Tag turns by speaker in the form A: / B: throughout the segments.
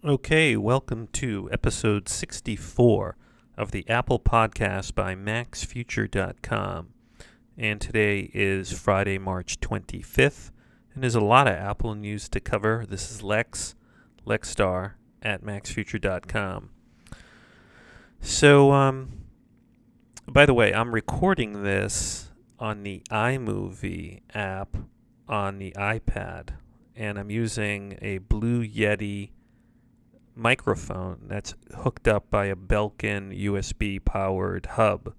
A: Okay, welcome to episode 64 of the Apple Podcast by MaxFuture.com. And today is Friday, March 25th, and there's a lot of Apple news to cover. This is Lex Star at MaxFuture.com. So, by the way, I'm recording this on the iMovie app on the iPad, and I'm using a Blue Yeti microphone that's hooked up by a Belkin USB powered hub.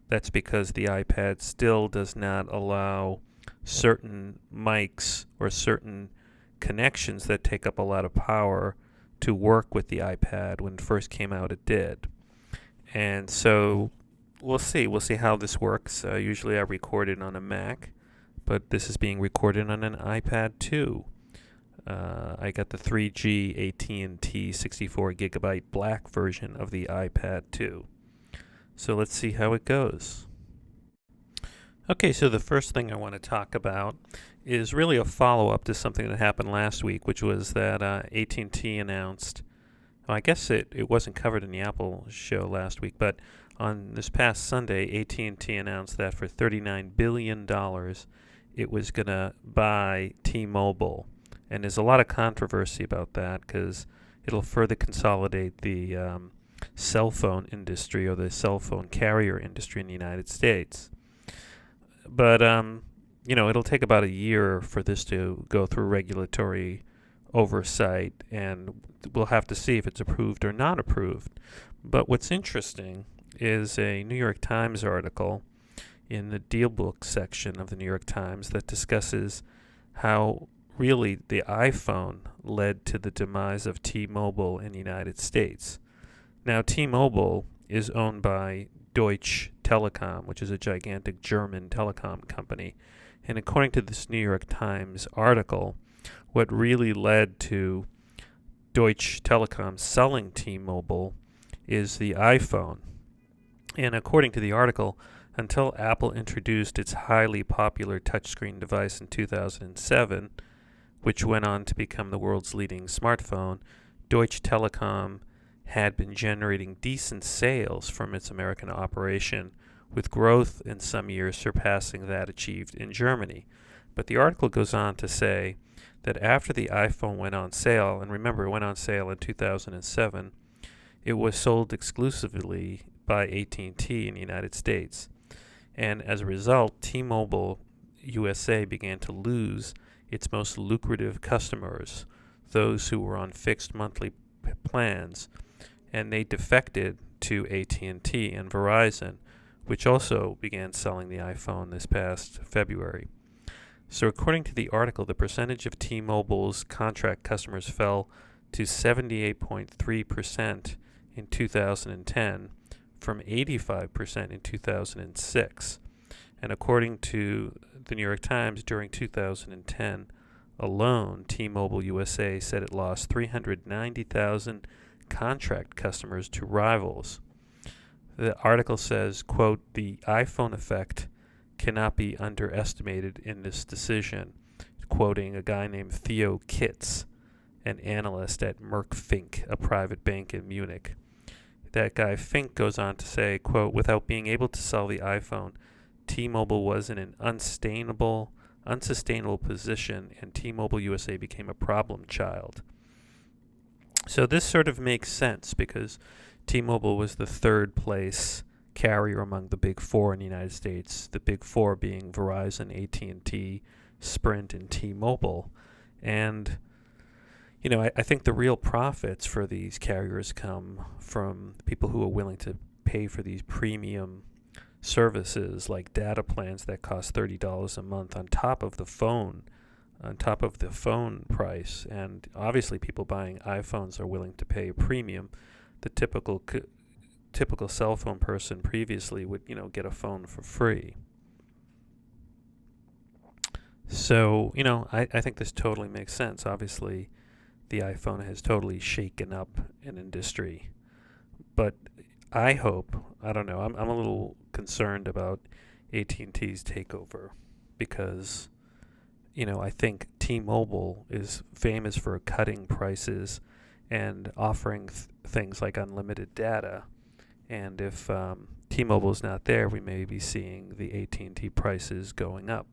A: That's because the iPad still does not allow certain mics or certain connections that take up a lot of power to work with the iPad. When it first came out, it did. And so we'll see. We'll see how this works. Usually I record it on a Mac, but this is being recorded on an iPad too. I got the 3G AT&T 64 gigabyte black version of the iPad 2. So let's see how it goes. Okay, so the first thing I want to talk about is really a follow-up to something that happened last week, which was that AT&T announced, well, I guess it wasn't covered in the Apple show last week, but on this past Sunday, AT&T announced that for $39 billion, it was going to buy TMobile. And there's a lot of controversy about that because it'll further consolidate the cell phone industry or the cell phone carrier industry in the United States. But, it'll take about a year for this to go through regulatory oversight, and we'll have to see if it's approved or not approved. But what's interesting is a New York Times article in the Deal Book section of the New York Times that discusses how really the iPhone led to the demise of T-Mobile in the United States. Now, T-Mobile is owned by Deutsche Telekom, which is a gigantic German telecom company. And according to this New York Times article, what really led to Deutsche Telekom selling T-Mobile is the iPhone. And according to the article, until Apple introduced its highly popular touchscreen device in 2007, which went on to become the world's leading smartphone, Deutsche Telekom had been generating decent sales from its American operation, with growth in some years surpassing that achieved in Germany. But the article goes on to say that after the iPhone went on sale, and remember it went on sale in 2007, it was sold exclusively by AT&T in the United States. And as a result, T-Mobile USA began to lose its most lucrative customers, those who were on fixed monthly plans, and they defected to AT&T and Verizon, which also began selling the iPhone this past February. So according to the article, the percentage of T-Mobile's contract customers fell to 78.3% in 2010 from 85% in 2006. And according to the New York Times, during 2010 alone, T-Mobile USA said it lost 390,000 contract customers to rivals. The article says, quote, "The iPhone effect cannot be underestimated in this decision," quoting a guy named Theo Kitz, an analyst at Merck Fink, a private bank in Munich. That guy Fink goes on to say, quote, "Without being able to sell the iPhone, T-Mobile was in an unsustainable position, and T-Mobile USA became a problem child." So this sort of makes sense because T-Mobile was the third place carrier among the big four in the United States, the big four being Verizon, AT&T, Sprint, and T-Mobile. And I think the real profits for these carriers come from people who are willing to pay for these premium services like data plans that cost $30 a month on top of the phone price. And obviously people buying iPhones are willing to pay a premium. The typical cell phone person previously would get a phone for free. So I think this totally makes sense. Obviously the iPhone has totally shaken up an industry, but I don't know, I'm a little concerned about AT&T's takeover because, I think T-Mobile is famous for cutting prices and offering things like unlimited data. And if T-Mobile is not there, we may be seeing the AT&T prices going up.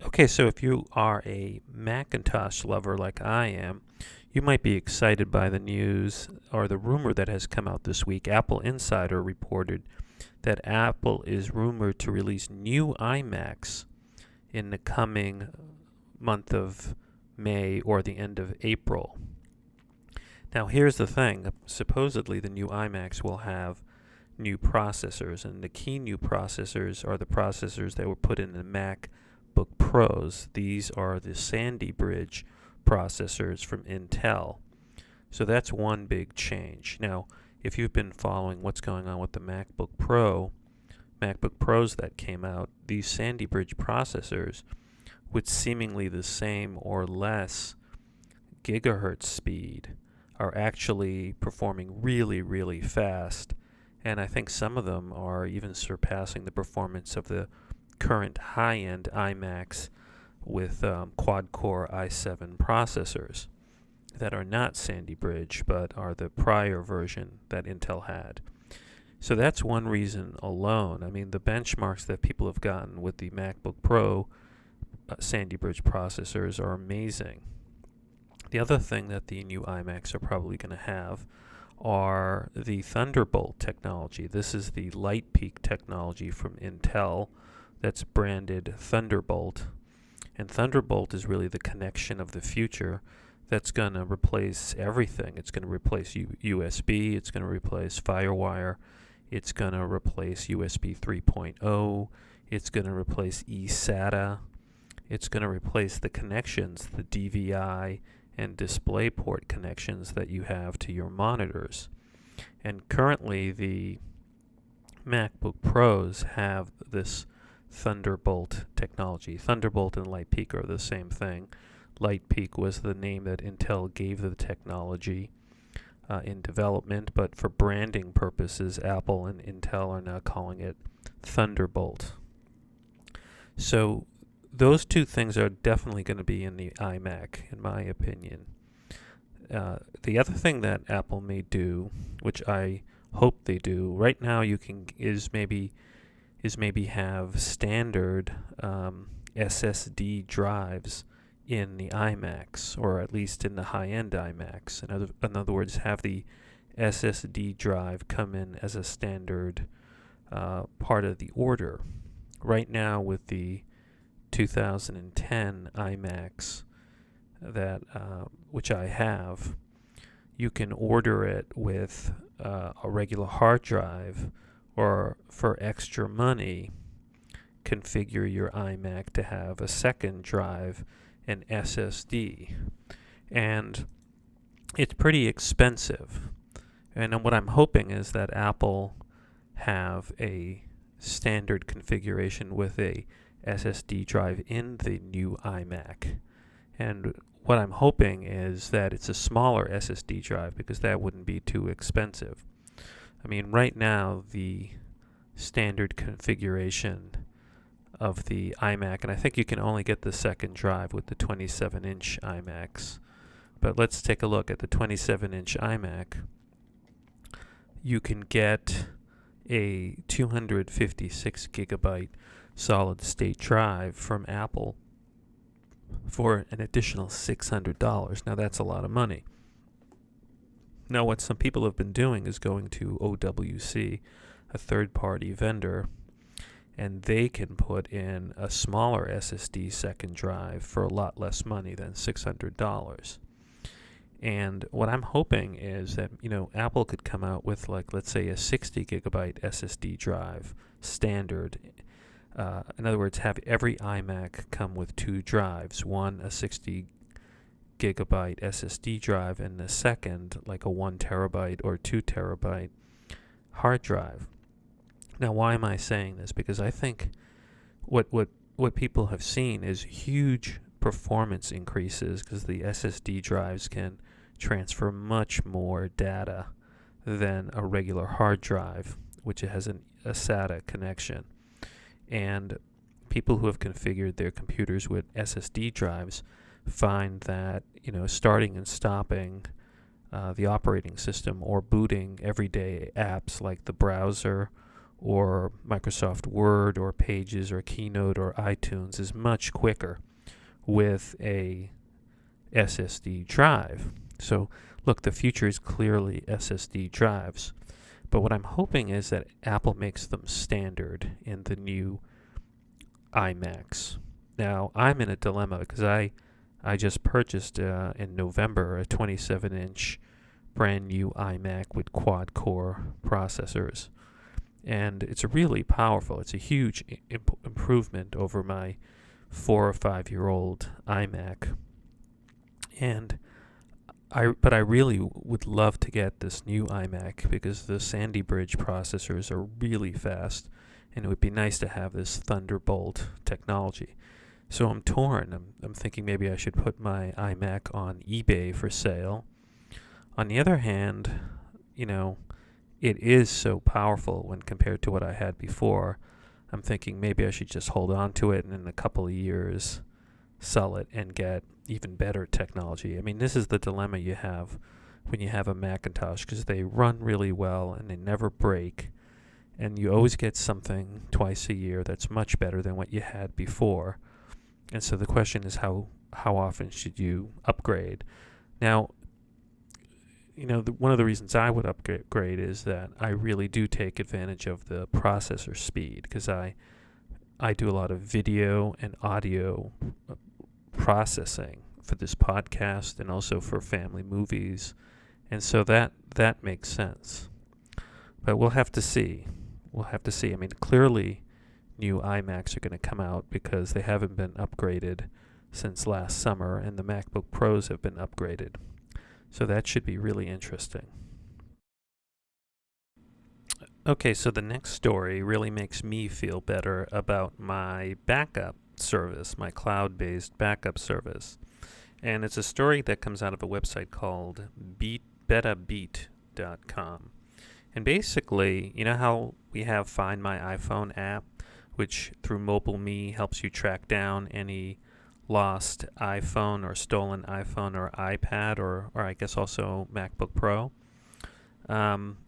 A: Okay, so if you are a Macintosh lover like I am, you might be excited by the news or the rumor that has come out this week. Apple Insider reported that Apple is rumored to release new iMacs in the coming month of May or the end of April. Now, here's the thing. Supposedly, the new iMacs will have new processors, and the key new processors are the processors that were put in the MacBook Pros. These are the Sandy Bridge processors from Intel. So that's one big change. Now, if you've been following what's going on with the MacBook Pros that came out, these Sandy Bridge processors with seemingly the same or less gigahertz speed are actually performing really, really fast. And I think some of them are even surpassing the performance of the current high-end iMacs with quad-core i7 processors that are not Sandy Bridge, but are the prior version that Intel had. So that's one reason alone. I mean, the benchmarks that people have gotten with the MacBook Pro Sandy Bridge processors are amazing. The other thing that the new iMacs are probably going to have are the Thunderbolt technology. This is the LightPeak technology from Intel that's branded Thunderbolt. And Thunderbolt is really the connection of the future that's going to replace everything. It's going to replace USB, it's going to replace FireWire, it's going to replace USB 3.0, it's going to replace eSATA, it's going to replace the connections, the DVI and DisplayPort connections that you have to your monitors. And currently the MacBook Pros have this Thunderbolt technology. Thunderbolt and LightPeak are the same thing. LightPeak was the name that Intel gave the technology in development, but for branding purposes, Apple and Intel are now calling it Thunderbolt. So those two things are definitely going to be in the iMac, in my opinion. The other thing that Apple may do, which I hope they do, right now is maybe have standard SSD drives in the iMacs, or at least in the high-end iMacs. In other words, have the SSD drive come in as a standard part of the order. Right now, with the 2010 iMacs that which I have, you can order it with a regular hard drive, or for extra money, configure your iMac to have a second drive, an SSD. And it's pretty expensive. And what I'm hoping is that Apple have a standard configuration with a SSD drive in the new iMac. And what I'm hoping is that it's a smaller SSD drive, because that wouldn't be too expensive. I mean, right now, the standard configuration of the iMac, and I think you can only get the second drive with the 27-inch iMacs. But let's take a look at the 27-inch iMac. You can get a 256 gigabyte solid-state drive from Apple for an additional $600. Now, that's a lot of money. Now, what some people have been doing is going to OWC, a third-party vendor, and they can put in a smaller SSD second drive for a lot less money than $600. And what I'm hoping is that, Apple could come out with, like, let's say a 60 gigabyte SSD drive standard. In other words, have every iMac come with two drives, one a 60 gigabyte SSD drive, and the second like a 1 terabyte or 2 terabyte hard drive. Now, why am I saying this? Because I think what people have seen is huge performance increases, because the SSD drives can transfer much more data than a regular hard drive, which has a SATA connection. And people who have configured their computers with SSD drives find that, starting and stopping the operating system or booting everyday apps like the browser or Microsoft Word or Pages or Keynote or iTunes is much quicker with a SSD drive. So look, the future is clearly SSD drives. But what I'm hoping is that Apple makes them standard in the new iMacs. Now, I'm in a dilemma because I just purchased in November a 27-inch brand new iMac with quad-core processors. And it's really powerful. It's a huge improvement over my 4 or 5 year old iMac. And but I really would love to get this new iMac because the Sandy Bridge processors are really fast, and it would be nice to have this Thunderbolt technology. So I'm torn. I'm thinking maybe I should put my iMac on eBay for sale. On the other hand, it is so powerful when compared to what I had before. I'm thinking maybe I should just hold on to it and in a couple of years sell it and get even better technology. I mean, this is the dilemma you have when you have a Macintosh, because they run really well and they never break, and you always get something twice a year that's much better than what you had before. And so the question is, how often should you upgrade? Now, one of the reasons I would upgrade is that I really do take advantage of the processor speed, because I do a lot of video and audio processing for this podcast and also for family movies, and so that makes sense. But we'll have to see. I mean, clearly new iMacs are going to come out because they haven't been upgraded since last summer, and the MacBook Pros have been upgraded. So that should be really interesting. Okay, so the next story really makes me feel better about my backup service, my cloud-based backup service. And it's a story that comes out of a website called betabeat.com. And basically, you know how we have Find My iPhone app, which through MobileMe helps you track down any lost iPhone or stolen iPhone or iPad or I guess also MacBook Pro?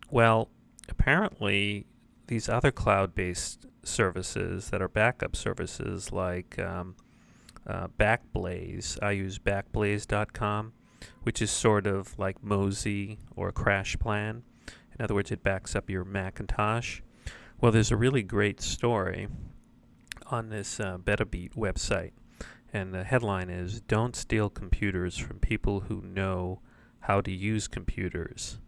A: Well, apparently these other cloud-based services that are backup services like BackBlaze, I use BackBlaze.com, which is sort of like Mozy or CrashPlan. In other words, it backs up your Macintosh. Well, there's a really great story on this BetaBeat website, and the headline is, "Don't steal computers from people who know how to use computers."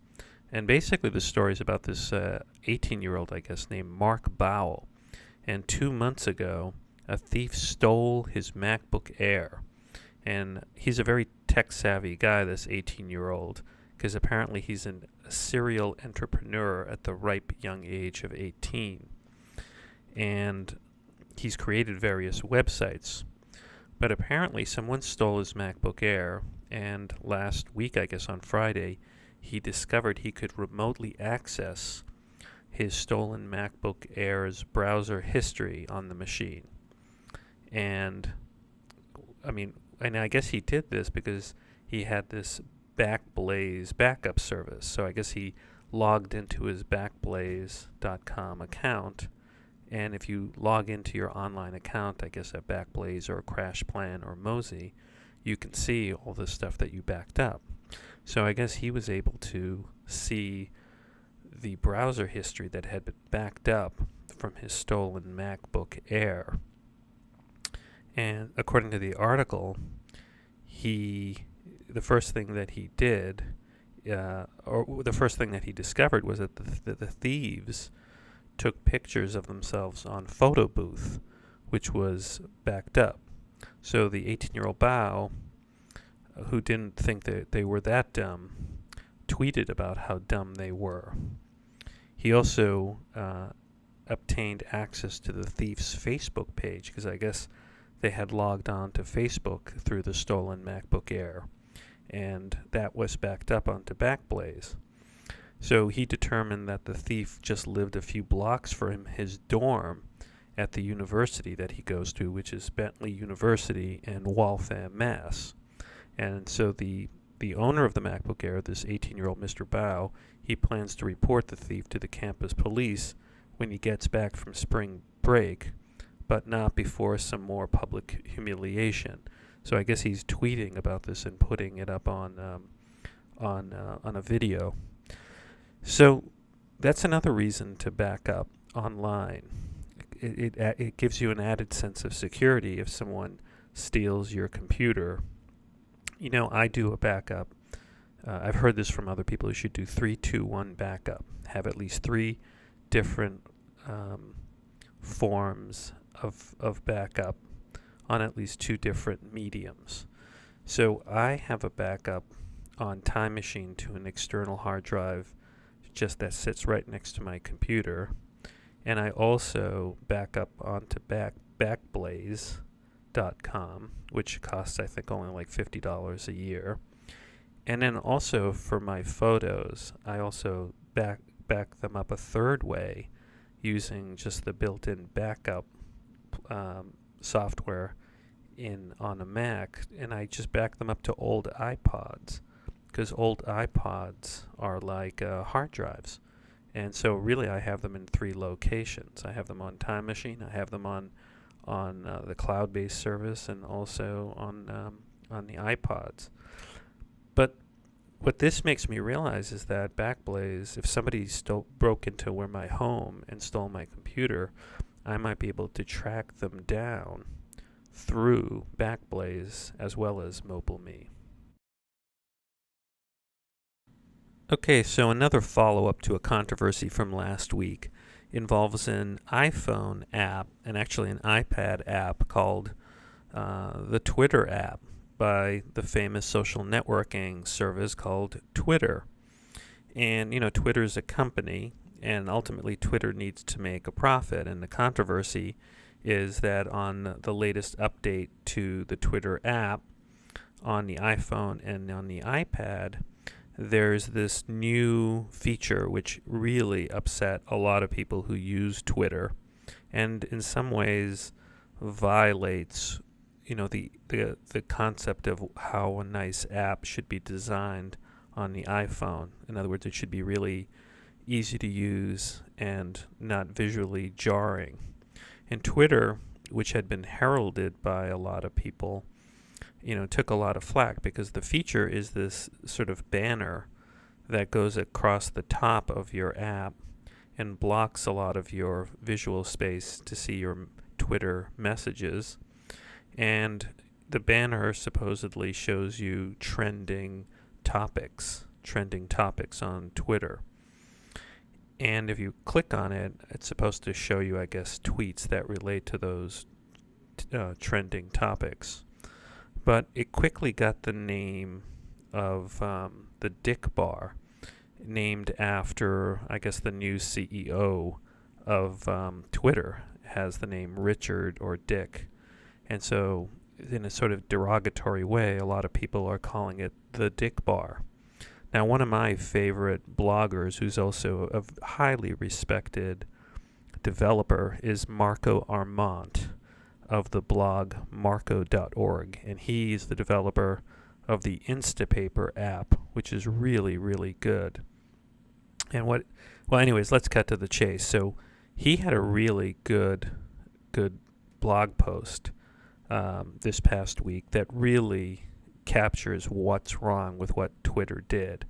A: And basically the story is about this 18-year-old, I guess, named Mark Bowell. And 2 months ago, a thief stole his MacBook Air. And he's a very tech-savvy guy, this 18-year-old, because apparently he's a serial entrepreneur at the ripe young age of 18. And he's created various websites. But apparently someone stole his MacBook Air, and last week, I guess on Friday, he discovered he could remotely access his stolen MacBook Air's browser history on the machine. And I guess he did this because he had this BackBlaze backup service. So I guess he logged into his BackBlaze.com account. And if you log into your online account, I guess at BackBlaze or CrashPlan or Mozy, you can see all the stuff that you backed up. So I guess he was able to see the browser history that had been backed up from his stolen MacBook Air. And according to the article, the first thing that he did, or the first thing that he discovered was that the thieves took pictures of themselves on Photo Booth, which was backed up. So the 18-year-old Bao, who didn't think that they were that dumb, tweeted about how dumb they were. He also obtained access to the thief's Facebook page, because I guess they had logged on to Facebook through the stolen MacBook Air, and that was backed up onto BackBlaze. So he determined that the thief just lived a few blocks from his dorm at the university that he goes to, which is Bentley University in Waltham, Mass. And so the owner of the MacBook Air, this 18-year-old Mr. Bao, he plans to report the thief to the campus police when he gets back from spring break, but not before some more public humiliation. So I guess he's tweeting about this and putting it up on a video. So that's another reason to back up online. It gives you an added sense of security if someone steals your computer. You know, I do a backup. I've heard this from other people. You should do 3-2-1 backup. Have at least 3 different forms of backup on at least 2 different mediums. So I have a backup on Time Machine to an external hard drive just that sits right next to my computer. And I also back up onto BackBlaze.com, which costs, I think, only like $50 a year. And then also for my photos, I also back them up a third way using just the built-in backup software on a Mac, and I just back them up to old iPods, because old iPods are like hard drives. And so really I have them in 3 locations. I have them on Time Machine, I have them on the cloud-based service, and also on the iPods. But what this makes me realize is that BackBlaze, if somebody broke into my home and stole my computer, I might be able to track them down through BackBlaze as well as MobileMe. Okay, so another follow-up to a controversy from last week involves an iPhone app and actually an iPad app called the Twitter App by the famous social networking service called Twitter. And, you know, Twitter is a company, and ultimately Twitter needs to make a profit. And the controversy is that on the latest update to the Twitter app on the iPhone and on the iPad, there's this new feature which really upset a lot of people who use Twitter, and in some ways violates, you know, the concept of how a nice app should be designed on the iPhone. In other words, it should be really easy to use and not visually jarring. And Twitter, which had been heralded by a lot of people, you know, took a lot of flack because the feature is this sort of banner that goes across the top of your app and blocks a lot of your visual space to see your Twitter messages. And the banner supposedly shows you trending topics on Twitter. And if you click on it, it's supposed to show you, I guess, tweets that relate to those trending topics. But it quickly got the name of the Dick Bar, named after, I guess, the new CEO of Twitter has the name Richard or Dick. And so in a sort of derogatory way, a lot of people are calling it the Dick Bar. Now, one of my favorite bloggers, who's also a highly respected developer, is Marco Arment of the blog marco.org, and he's the developer of the Instapaper app, which is really, really good. And anyways, let's cut to the chase. So he had a really good blog post this past week that really captures what's wrong with what Twitter did.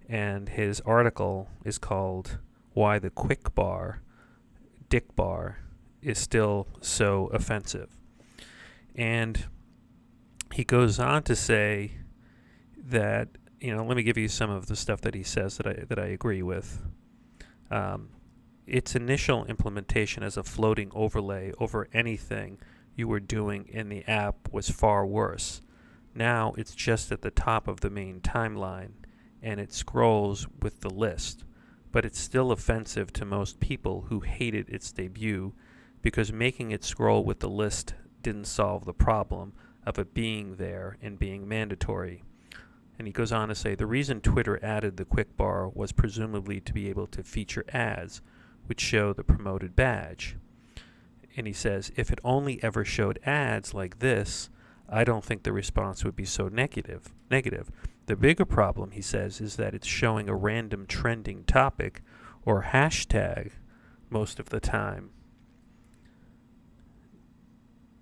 A: And his article is called "Why the Dick Bar is Still So Offensive." And he goes on to say that, you know, let me give you some of the stuff that he says that I agree with. Its initial implementation as a floating overlay over anything you were doing in the app was far worse. Now it's just at the top of the main timeline, and it scrolls with the list. But it's still offensive to most people who hated its debut because making it scroll with the list didn't solve the problem of it being there and being mandatory. And he goes on to say, the reason Twitter added the quick bar was presumably to be able to feature ads which show the promoted badge. And he says, if it only ever showed ads like this, I don't think the response would be so negative. The bigger problem, he says, is that it's showing a random trending topic or hashtag most of the time.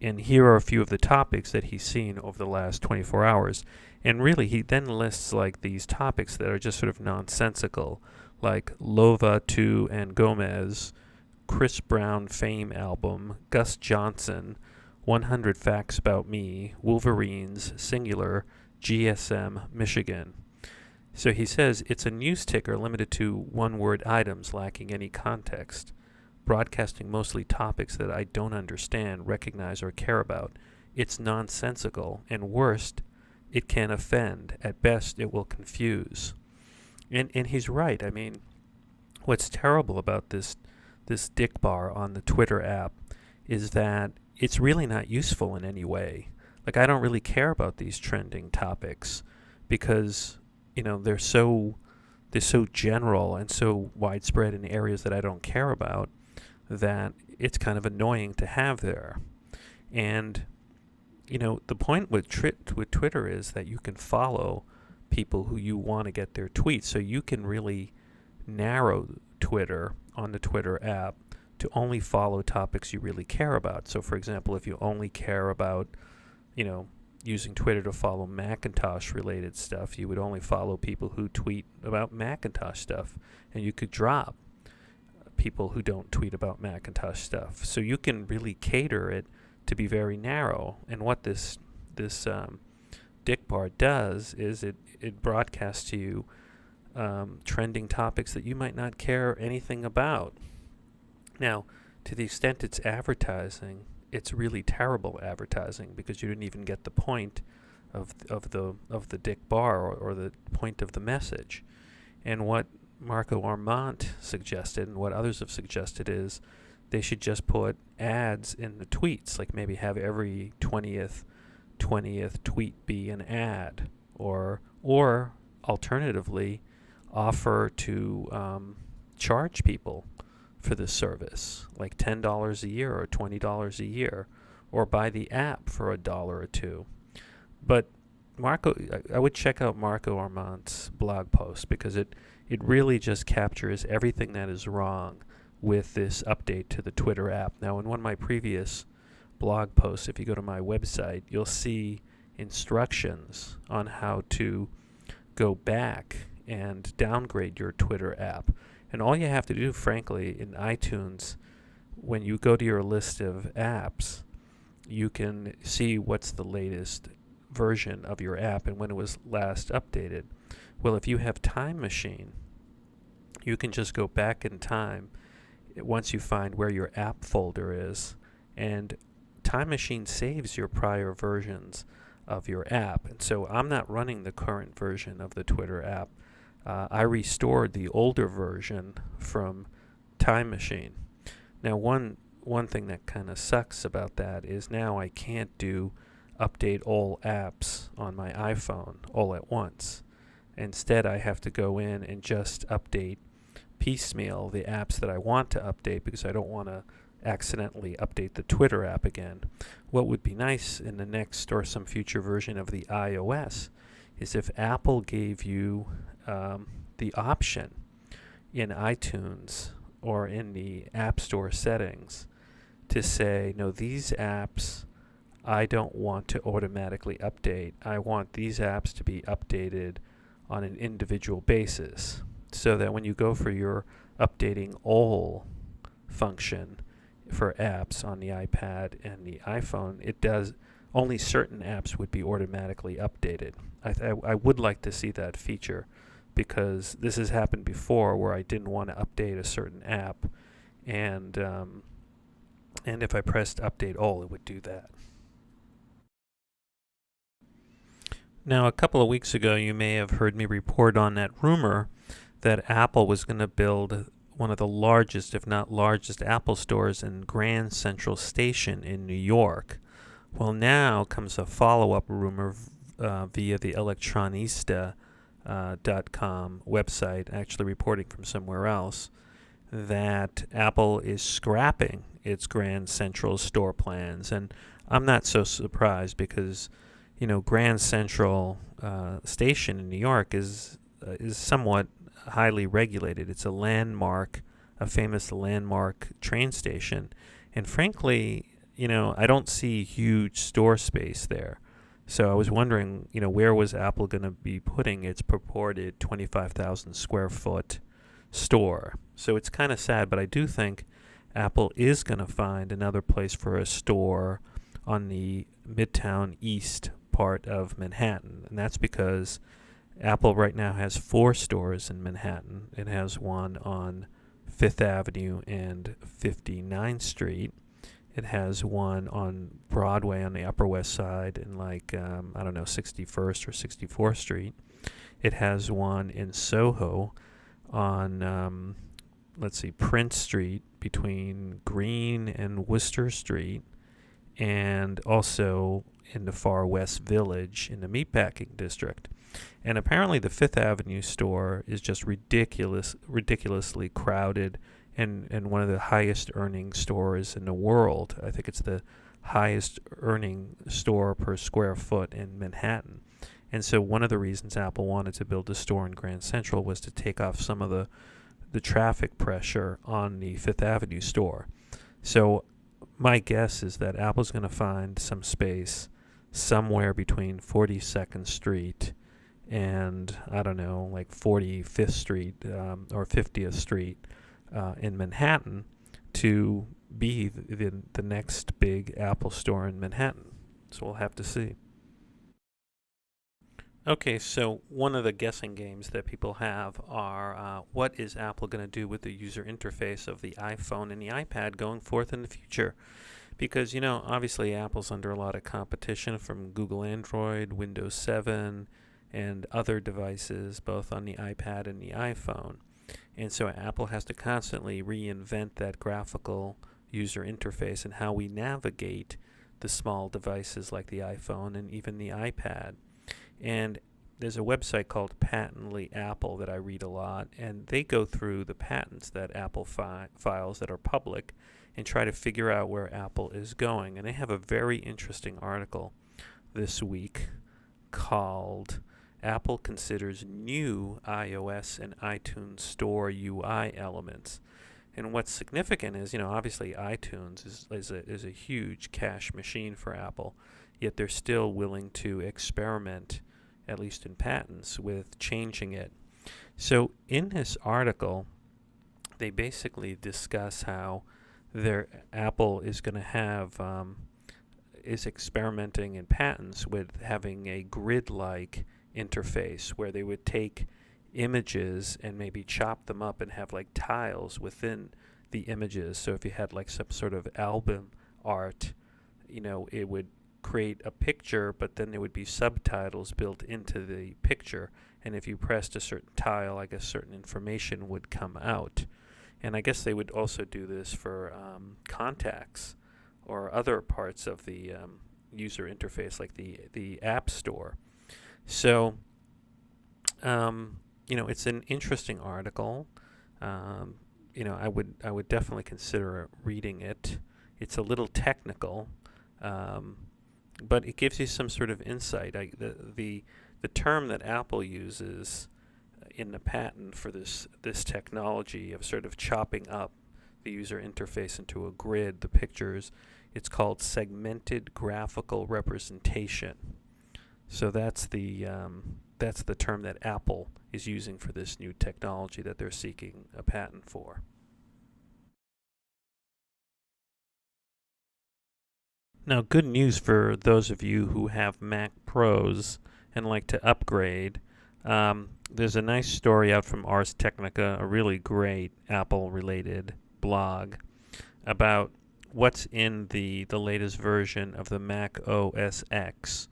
A: And here are a few of the topics that he's seen over the last 24 hours. And really, he then lists like these topics that are just sort of nonsensical, like Lova 2 and Gomez, Chris Brown Fame album, Gus Johnson, 100 Facts About Me, Wolverines, Singular, GSM, Michigan. So he says it's a news ticker limited to one-word items lacking any context, broadcasting mostly topics that I don't understand, recognize, or care about. It's nonsensical, and worst, it can offend. At best, it will confuse. And he's right. I mean, what's terrible about this dick bar on the Twiiter app is that it's really not useful in any way. Like, I don't really care about these trending topics because, they're so general and so widespread in areas that I don't care about that it's kind of annoying to have there. And, the point with Twitter is that you can follow people who you want to get their tweets. So you can really narrow Twitter on the Twiiter app to only follow topics you really care about. So, for example, if you only care about, using Twitter to follow Macintosh-related stuff, you would only follow people who tweet about Macintosh stuff, and you could drop people who don't tweet about Macintosh stuff. So you can really cater it to be very narrow. And what this dick bar does is it broadcasts to you trending topics that you might not care anything about. Now, to the extent it's advertising, it's really terrible advertising because you didn't even get the point of the dick bar or the point of the message. And what Marco Arment suggested and what others have suggested is they should just put ads in the tweets, like maybe have every 20th tweet be an ad, or alternatively offer to charge people for this service, like $10 a year or $20 a year, or buy the app for $1 or $2. But I would check out Marco Arment's blog post because it really just captures everything that is wrong with this update to the Twitter app. Now, in one of my previous blog posts, if you go to my website, you'll see instructions on how to go back and downgrade your Twitter app. And all you have to do, frankly, in iTunes, when you go to your list of apps, you can see what's the latest version of your app and when it was last updated. Well, if you have Time Machine, you can just go back in time once you find where your app folder is, and Time Machine saves your prior versions of your app. And so I'm not running the current version of the Twitter app. I restored the older version from Time Machine. Now, one thing that kind of sucks about that is now I can't do update all apps on my iPhone all at once. Instead, I have to go in and just update piecemeal the apps that I want to update because I don't want to accidentally update the Twitter app again. What would be nice in the next or some future version of the iOS is if Apple gave you the option in iTunes or in the App Store settings to say, no, these apps I don't want to automatically update. I want these apps to be updated on an individual basis, so that when you go for your updating all function for apps on the iPad and the iPhone, it does only certain apps would be automatically updated. I would like to see that feature because this has happened before where I didn't want to update a certain app, and if I pressed update all, it would do that. Now, a couple of weeks ago, you may have heard me report on that rumor that Apple was going to build one of the largest, if not largest, Apple stores in Grand Central Station in New York. Well, now comes a follow-up rumor via the Electronista.com website, actually reporting from somewhere else, that Apple is scrapping its Grand Central store plans. And I'm not so surprised because, Grand Central Station in New York is somewhat highly regulated. It's a famous landmark train station, and frankly, I don't see huge store space there. So I was wondering, where was Apple going to be putting its purported 25,000 square foot store? So it's kind of sad, but I do think Apple is going to find another place for a store on the Midtown East part of Manhattan. And that's because Apple right now has 4 stores in Manhattan. It has one on Fifth Avenue and 59th Street. It has one on Broadway on the Upper West Side in 61st or 64th Street. It has one in Soho on, Prince Street between Green and Worcester Street, and also in the Far West Village in the Meatpacking District. And apparently the Fifth Avenue store is just ridiculously crowded and one of the highest earning stores in the world. I think it's the highest earning store per square foot in Manhattan. And so one of the reasons Apple wanted to build a store in Grand Central was to take off some of the traffic pressure on the Fifth Avenue store. So my guess is that Apple's going to find some space somewhere between 42nd Street and, 45th Street or 50th Street in Manhattan to be the next big Apple store in Manhattan. So we'll have to see. Okay, so one of the guessing games that people have are what is Apple going to do with the user interface of the iPhone and the iPad going forth in the future? Because, obviously Apple's under a lot of competition from Google Android, Windows 7, and other devices, both on the iPad and the iPhone. And so Apple has to constantly reinvent that graphical user interface and how we navigate the small devices like the iPhone and even the iPad. And there's a website called Patently Apple that I read a lot, and they go through the patents that Apple files that are public and try to figure out where Apple is going. And they have a very interesting article this week called Apple Considers New iOS and iTunes Store UI Elements. And what's significant is, obviously iTunes is a huge cache machine for Apple, yet they're still willing to experiment, at least in patents, with changing it. So in this article, they basically discuss how Apple is going to have is experimenting in patents with having a grid-like interface where they would take images and maybe chop them up and have like tiles within the images. So if you had like some sort of album art, it would create a picture, but then there would be subtitles built into the picture, and if you pressed a certain tile, I guess certain information would come out. And I guess they would also do this for contacts or other parts of the user interface, like the App Store. So, it's an interesting article. I would definitely consider reading it. It's a little technical, but it gives you some sort of insight. The term that Apple uses in the patent for this technology of sort of chopping up the user interface into a grid, the pictures, it's called segmented graphical representation. So that's the term that Apple is using for this new technology that they're seeking a patent for. Now, good news for those of you who have Mac Pros and like to upgrade. There's a nice story out from Ars Technica, a really great Apple-related blog, about what's in the latest version of the Mac OS X.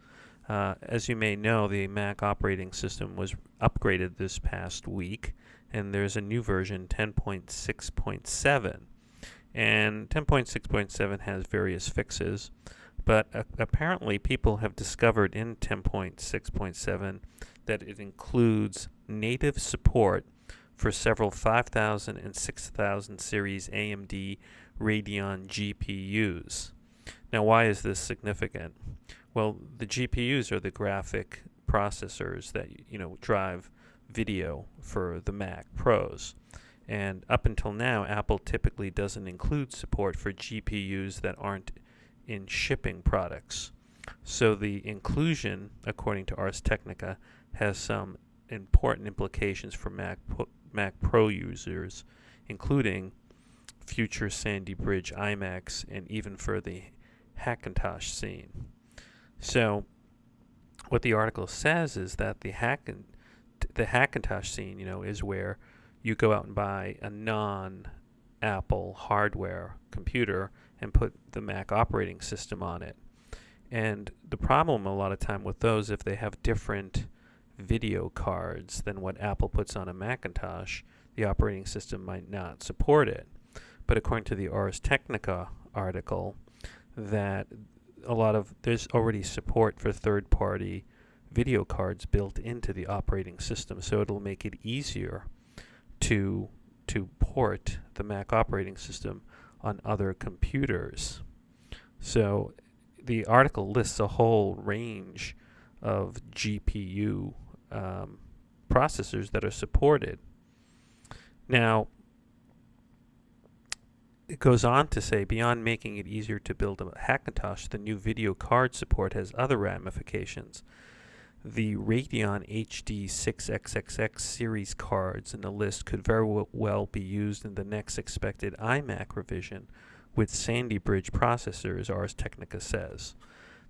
A: As you may know, the Mac operating system was upgraded this past week, and there's a new version, 10.6.7. And 10.6.7 has various fixes, but apparently people have discovered in 10.6.7 that it includes native support for several 5000 and 6000 series AMD Radeon GPUs. Now, why is this significant? Well, the GPUs are the graphic processors that drive video for the Mac Pros. And up until now, Apple typically doesn't include support for GPUs that aren't in shipping products. So the inclusion, according to Ars Technica, has some important implications for Mac Pro users, including future Sandy Bridge iMacs and even for the Hackintosh scene. So what the article says is that the Hackintosh scene, is where you go out and buy a non-Apple hardware computer and put the Mac operating system on it. And the problem a lot of time with those, if they have different video cards than what Apple puts on a Macintosh, the operating system might not support it. But according to the Ars Technica article, that there's already support for third-party video cards built into the operating system, so it'll make it easier to port the Mac operating system on other computers. So the article lists a whole range of GPU processors that are supported. Now, it goes on to say, beyond making it easier to build a Hackintosh, the new video card support has other ramifications. The Radeon HD 6XXX series cards in the list could very well be used in the next expected iMac revision with Sandy Bridge processors, Ars Technica says.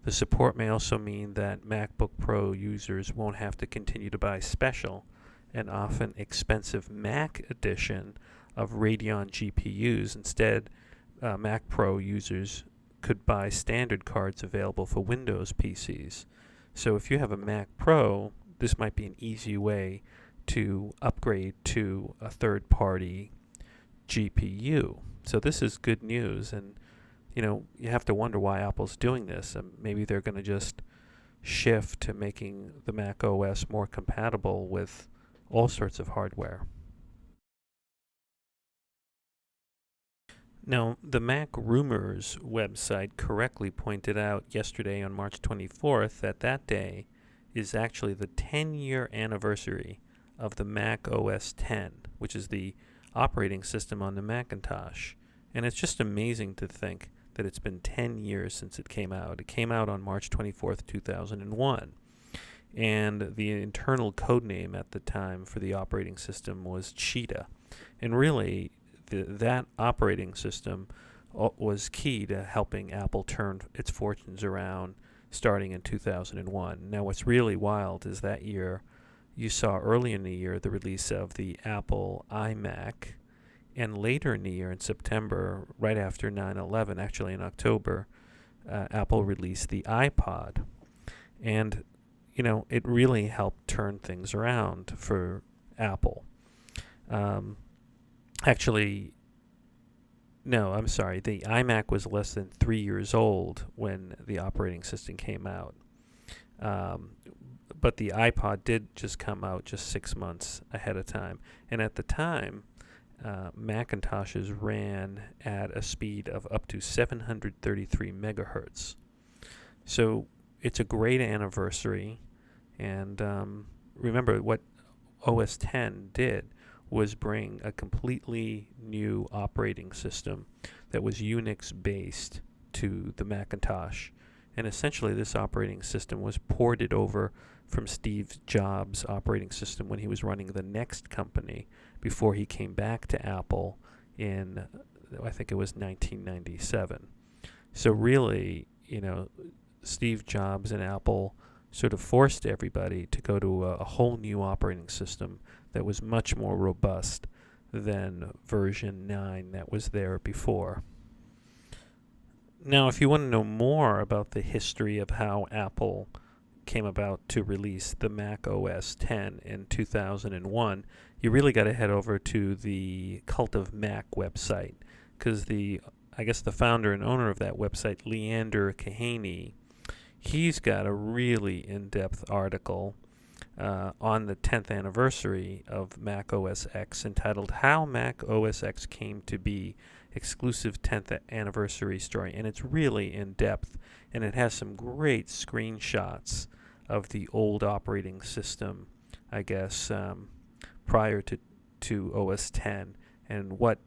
A: The support may also mean that MacBook Pro users won't have to continue to buy special and often expensive Mac edition of Radeon GPUs. Instead, Mac Pro users could buy standard cards available for Windows PCs. So if you have a Mac Pro, this might be an easy way to upgrade to a third-party GPU. So this is good news, and you have to wonder why Apple's doing this. Maybe they're going to just shift to making the Mac OS more compatible with all sorts of hardware. Now, the Mac Rumors website correctly pointed out yesterday on March 24th that day is actually the 10-year anniversary of the Mac OS X, which is the operating system on the Macintosh. And it's just amazing to think that it's been 10 years since it came out. It came out on March 24th, 2001. And the internal code name at the time for the operating system was Cheetah. And really, that operating system was key to helping Apple turn its fortunes around starting in 2001. Now, what's really wild is that year, you saw early in the year the release of the Apple iMac, and later in the year, in September, right after 9/11, actually in October, Apple released the iPod. And, it really helped turn things around for Apple. Actually, no, I'm sorry. The iMac was less than 3 years old when the operating system came out. But the iPod did just come out just 6 months ahead of time. And at the time, Macintoshes ran at a speed of up to 733 megahertz. So it's a great anniversary. And remember, what OS X did was bring a completely new operating system that was Unix-based to the Macintosh. And essentially, this operating system was ported over from Steve Jobs' operating system when he was running the Next company before he came back to Apple in, I think it was 1997. So really, Steve Jobs and Apple sort of forced everybody to go to a whole new operating system that was much more robust than version 9 that was there before. Now, if you want to know more about the history of how Apple came about to release the Mac OS X in 2001, you really got to head over to the Cult of Mac website, because the founder and owner of that website, Leander Kahaney, he's got a really in-depth article on the 10th anniversary of Mac OS X entitled "How Mac OS X Came to Be exclusive 10th anniversary story, and it's really in depth, and it has some great screenshots of the old operating system, I guess, prior to OS 10, and what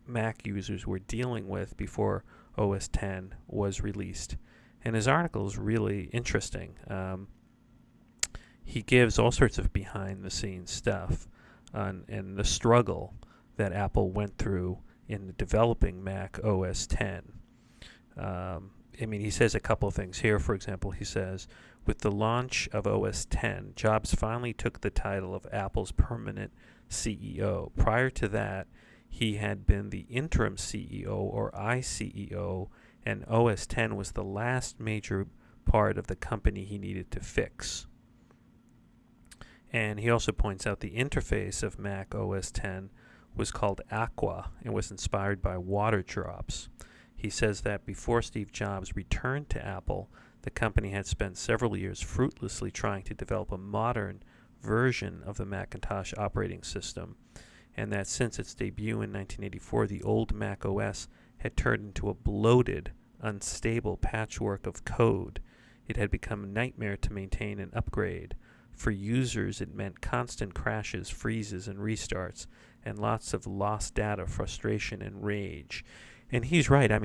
A: Mac users were dealing with before OS 10 was released. And his article is really interesting. He gives all sorts of behind-the-scenes stuff and the struggle that Apple went through in developing Mac OS 10. He says a couple of things here. For example, he says, with the launch of OS 10, Jobs finally took the title of Apple's permanent CEO. Prior to that, he had been the interim CEO or ICEO, and OS 10 was the last major part of the company he needed to fix. And he also points out the interface of Mac OS 10 was called Aqua and was inspired by water drops. He says that before Steve Jobs returned to Apple, the company had spent several years fruitlessly trying to develop a modern version of the Macintosh operating system, and that since its debut in 1984, the old Mac OS had turned into a bloated, unstable patchwork of code. It had become a nightmare to maintain and upgrade. For users, it meant constant crashes, freezes, and restarts, and lots of lost data, frustration, and rage. And he's right. I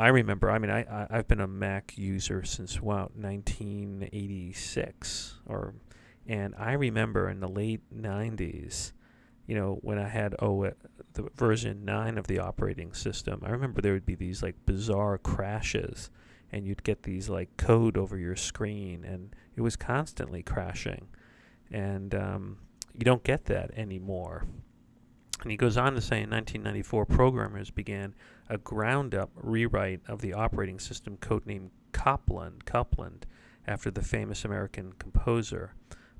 A: remember, I've been a Mac user since, 1986, and I remember in the late 90s, when I had the version 9 of the operating system, I remember there would be these bizarre crashes, and you'd get these code over your screen, and it was constantly crashing, and you don't get that anymore. And he goes on to say in 1994, programmers began a ground-up rewrite of the operating system codenamed Copland, after the famous American composer.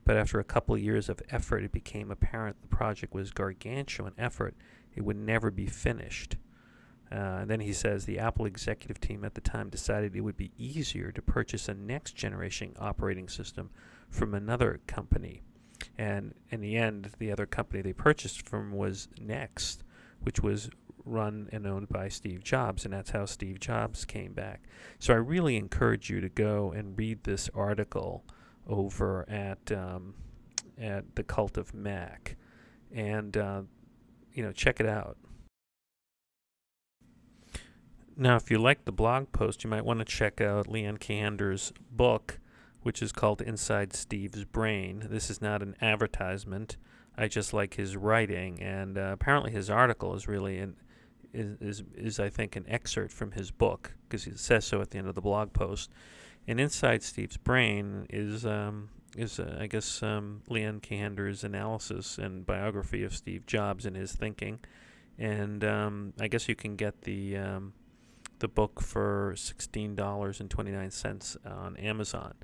A: But after a couple of years of effort, it became apparent the project was gargantuan effort. It would never be finished. And then he says the Apple executive team at the time decided it would be easier to purchase a next-generation operating system from another company. And in the end, the other company they purchased from was Next, which was run and owned by Steve Jobs, and that's how Steve Jobs came back. So I really encourage you to go and read this article over at the Cult of Mac, and check it out. Now, if you like the blog post, you might want to check out Leanne Kander's book, which is called Inside Steve's Brain. This is not an advertisement. I just like his writing, and apparently his article is really is I think an excerpt from his book, because he says so at the end of the blog post. And Inside Steve's Brain is I guess Leanne Kander's analysis and biography of Steve Jobs and his thinking. And I guess you can get the book for $16.29 on Amazon.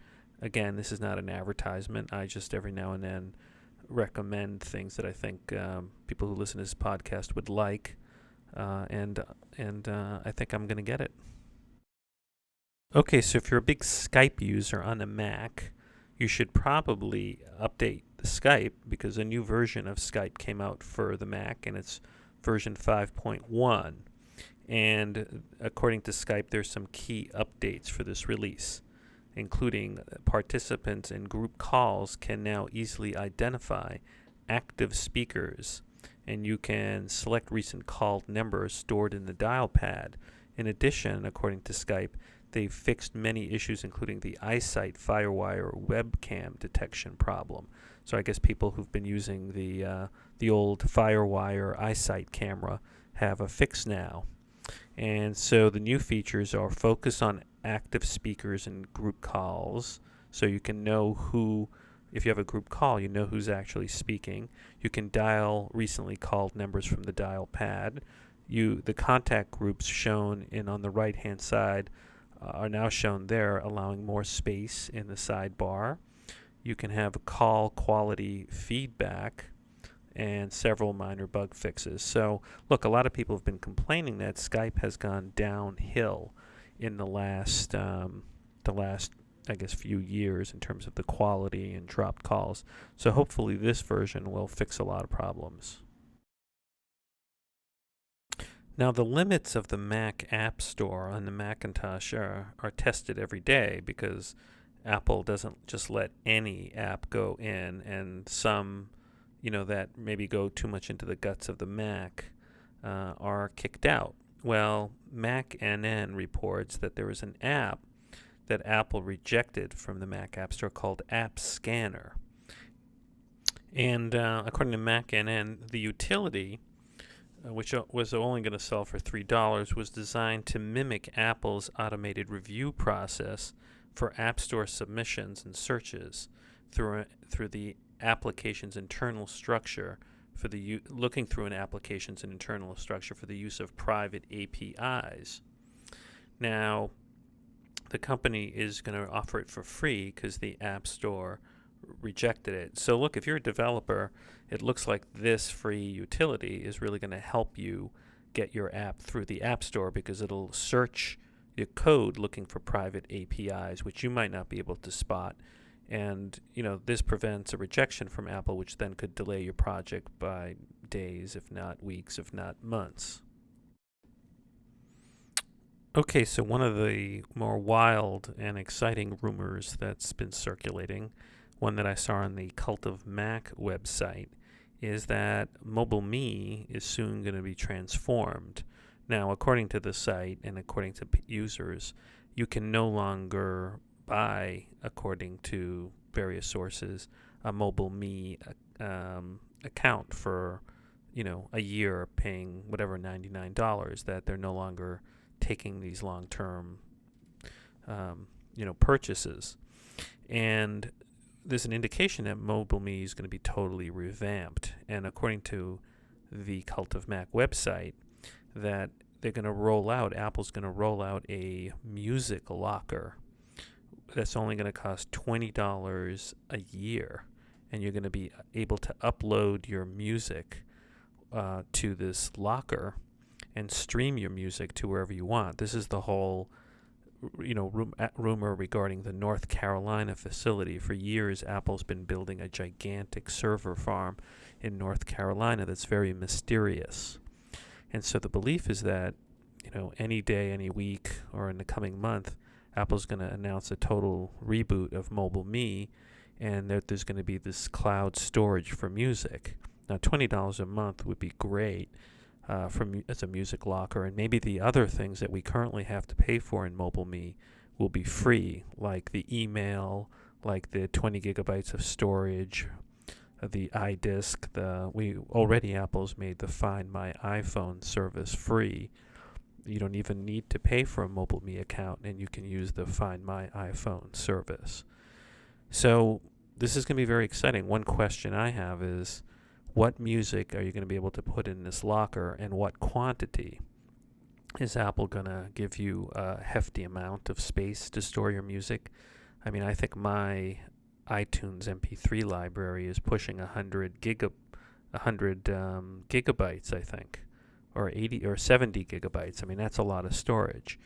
A: Again, this is not an advertisement. I just every now and then recommend things that I think people who listen to this podcast would like, and I think I'm going to get it. Okay, so if you're a big Skype user on a Mac, you should probably update the Skype, because a new version of Skype came out for the Mac, and it's version 5.1. And according to Skype, there's some key updates for this release, including participants in group calls can now easily identify active speakers, and you can select recent called numbers stored in the dial pad. In addition, according to Skype, they've fixed many issues, including the iSight FireWire webcam detection problem. So I guess people who've been using the old FireWire iSight camera have a fix now. And so the new features are focus on active speakers in group calls, so you can know who, if you have a group call, you know who's actually speaking. You can dial recently called numbers from the dial pad. The contact groups shown on the right-hand side are now shown there, allowing more space in the sidebar. You can have call quality feedback and several minor bug fixes. So, look, a lot of people have been complaining that Skype has gone downhill in the last, I guess, few years in terms of the quality and dropped calls. So hopefully this version will fix a lot of problems. Now, the limits of the Mac App Store on the Macintosh are tested every day because Apple doesn't just let any app go in, and some, that maybe go too much into the guts of the Mac are kicked out. Well, MacNN reports that there was an app that Apple rejected from the Mac App Store called App Scanner. And according to MacNN, the utility, which was only going to sell for $3, was designed to mimic Apple's automated review process for App Store submissions and searches through the application's internal structure for looking through an application's internal structure for the use of private APIs. Now, the company is going to offer it for free because the App Store rejected it. So look, if you're a developer, it looks like this free utility is really going to help you get your app through the App Store because it'll search your code looking for private APIs, which you might not be able to spot. And, this prevents a rejection from Apple, which then could delay your project by days, if not weeks, if not months. Okay, so one of the more wild and exciting rumors that's been circulating, one that I saw on the Cult of Mac website, is that MobileMe is soon going to be transformed. Now, according to the site and according to users, you can no longer buy, according to various sources, a MobileMe account for, a year, paying whatever $99. That they're no longer taking these long-term, purchases, and there's an indication that MobileMe is going to be totally revamped. And according to the Cult of Mac website, that they're going to Apple's going to roll out a music locker that's only going to cost $20 a year, and you're going to be able to upload your music to this locker and stream your music to wherever you want. This is the whole rumor regarding the North Carolina facility. For years, Apple's been building a gigantic server farm in North Carolina that's very mysterious. And so the belief is that, any day, any week, or in the coming month, Apple's going to announce a total reboot of MobileMe, and that there's going to be this cloud storage for music. Now, $20 a month would be great as a music locker, and maybe the other things that we currently have to pay for in MobileMe will be free, like the email, like the 20 gigabytes of storage, the iDisk. Apple's made the Find My iPhone service free. You don't even need to pay for a MobileMe account, and you can use the Find My iPhone service. So this is going to be very exciting. One question I have is, what music are you going to be able to put in this locker, and what quantity? Is Apple going to give you a hefty amount of space to store your music? I mean, I think my iTunes MP3 library is pushing 100 gigabytes, I think, or 80 or 70 gigabytes. I mean, that's a lot of storage.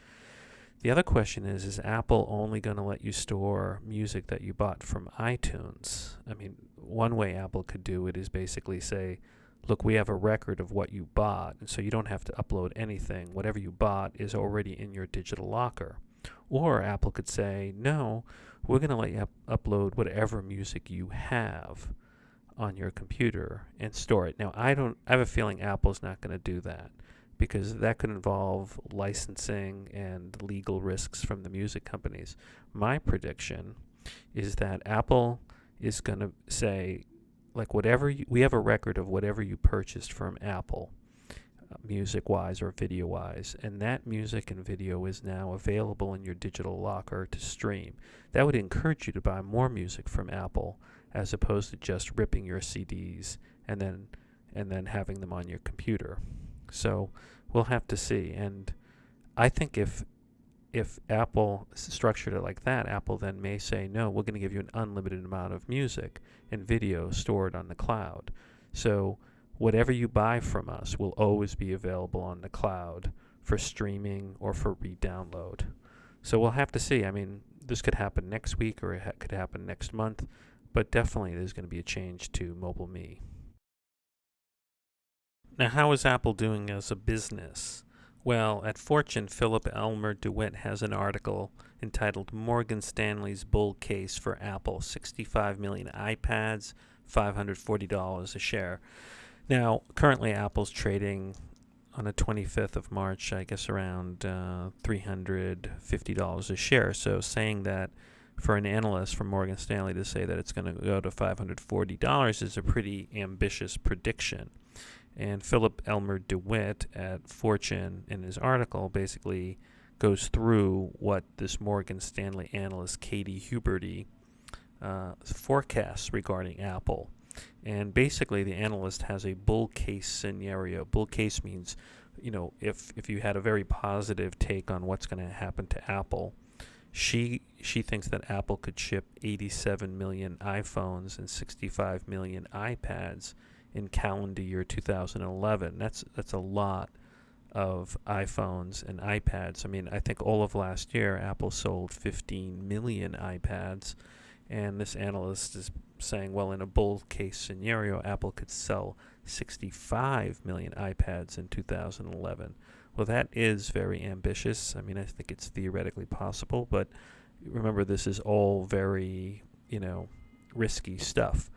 A: The other question is Apple only going to let you store music that you bought from iTunes? I mean, one way Apple could do it is basically say, look, we have a record of what you bought, and so you don't have to upload anything. Whatever you bought is already in your digital locker. Or Apple could say, no, we're going to let you upload whatever music you have on your computer and store it. Now, I have a feeling Apple's not going to do that, because that could involve licensing and legal risks from the music companies. My prediction is that Apple is going to say, like, we have a record of whatever you purchased from Apple, music-wise or video-wise, and that music and video is now available in your digital locker to stream. That would encourage you to buy more music from Apple, as opposed to just ripping your CDs and then having them on your computer. So we'll have to see. And I think if Apple structured it like that, Apple then may say, no, we're going to give you an unlimited amount of music and video stored on the cloud. So whatever you buy from us will always be available on the cloud for streaming or for re-download. So we'll have to see. I mean, this could happen next week, or it could happen next month, but definitely there's going to be a change to MobileMe. Now, how is Apple doing as a business? Well, at Fortune, Philip Elmer DeWitt has an article entitled Morgan Stanley's Bull Case for Apple, 65 million iPads, $540 a share. Now, currently Apple's trading on the 25th of March, I guess around $350 a share. So saying that for an analyst from Morgan Stanley to say that it's going to go to $540 is a pretty ambitious prediction. And Philip Elmer DeWitt at Fortune, in his article, basically goes through what this Morgan Stanley analyst, Katie Huberty, forecasts regarding Apple. And basically, the analyst has a bull case scenario. Bull case means, if you had a very positive take on what's going to happen to Apple, she thinks that Apple could ship 87 million iPhones and 65 million iPads in calendar year 2011. That's a lot of iPhones and iPads. I mean, I think all of last year, Apple sold 15 million iPads, and this analyst is saying, well, in a bull case scenario, Apple could sell 65 million iPads in 2011. Well, that is very ambitious. I mean, I think it's theoretically possible, but remember, this is all very, risky stuff.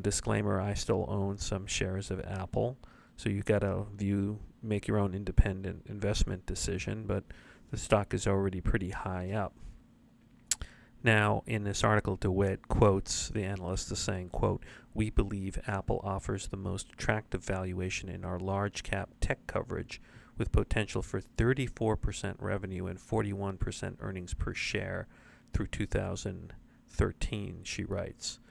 A: Disclaimer, I still own some shares of Apple, so you got to make your own independent investment decision, but the stock is already pretty high up. Now, in this article, DeWitt quotes the analyst as saying, quote, "We believe Apple offers the most attractive valuation in our large cap tech coverage with potential for 34% revenue and 41% earnings per share through 2013, she writes.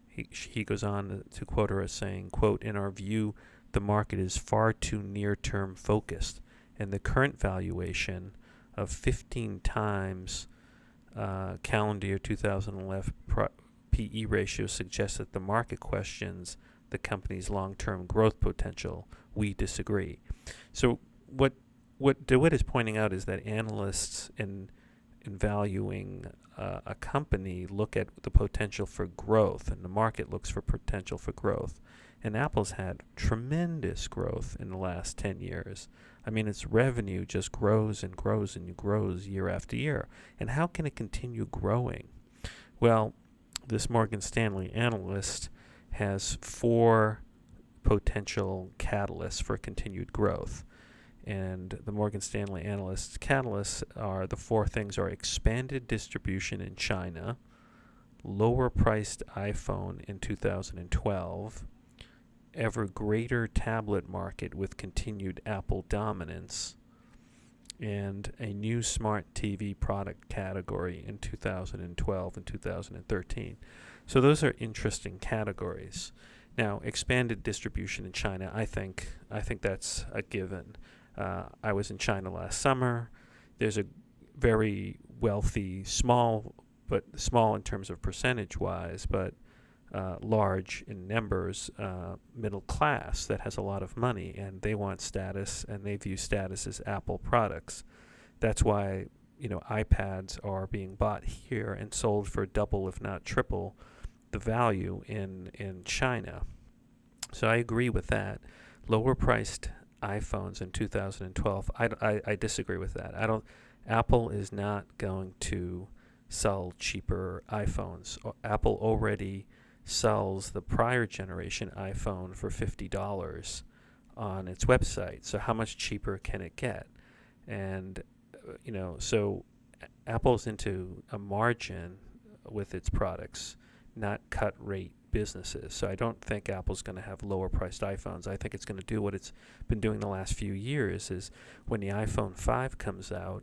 A: He goes on to quote her as saying, quote, "In our view, the market is far too near-term focused, and the current valuation of 15 times calendar year 2011 PE ratio suggests that the market questions the company's long-term growth potential. We disagree." So what DeWitt is pointing out is that analysts in valuing a company look at the potential for growth, and the market looks for potential for growth. And Apple's had tremendous growth in the last 10 years. I mean, its revenue just grows and grows and grows year after year. And how can it continue growing? Well, this Morgan Stanley analyst has 4 potential catalysts for continued growth. And the Morgan Stanley analyst's catalysts are, the 4 things are expanded distribution in China, lower priced iPhone in 2012, ever greater tablet market with continued Apple dominance, and a new smart TV product category in 2012 and 2013. So those are interesting categories. Now, expanded distribution in China, I think that's a given. I was in China last summer. There's a very wealthy, small in terms of percentage-wise, but large in numbers, middle class that has a lot of money, and they want status, and they view status as Apple products. That's why iPads are being bought here and sold for double, if not triple, the value in China. So I agree with that. Lower priced iPhones in 2012, I disagree with that. Apple is not going to sell cheaper iPhones. Apple already sells the prior generation iPhone for $50 on its website. So how much cheaper can it get? And so Apple's into a margin with its products, not cut rate businesses. So I don't think Apple's going to have lower priced iPhones. I think it's going to do what it's been doing the last few years, is when the iPhone 5 comes out,